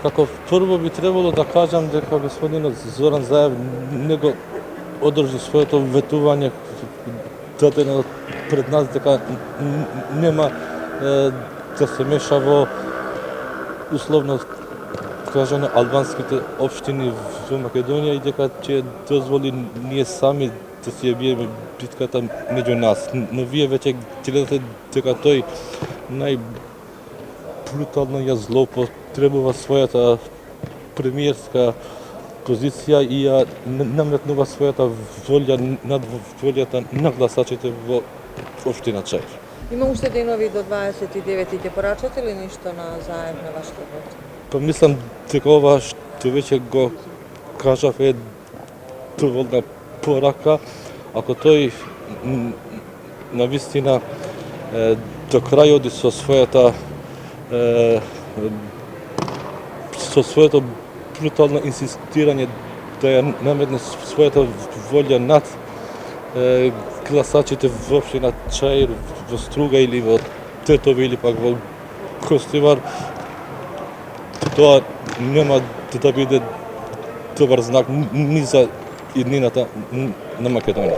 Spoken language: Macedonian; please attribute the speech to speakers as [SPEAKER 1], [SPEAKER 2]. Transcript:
[SPEAKER 1] Kako prvo bi trebalo da kažem дека господин Зоран Заев не го одржи своето ветување дадено пред нас дека нема да се меша во условно кажано албанските општини во Македонија и дека ќе дозволи ние сами да си ја биеме битката меѓу нас. Но вие веќе гледате дека тој најбрутално ја злоупотребува својата премиерска позиција и ја наметнува својата волја над волјата на гласачите во општина Чаир.
[SPEAKER 2] Има уште денови до 29 и ќе порачате ли ништо на Заев на вашата вод?
[SPEAKER 1] Па мислам дека ова што веќе го кажав е доволна порака. Ако тој навистина до крај оди со своето брутално инсистирање да ја наметне својата волја над гласачите во општина Чаир, во Струга или во Тетово или пак во Костивар, тоа нема да биде добар знак ни за иднината на Македонија.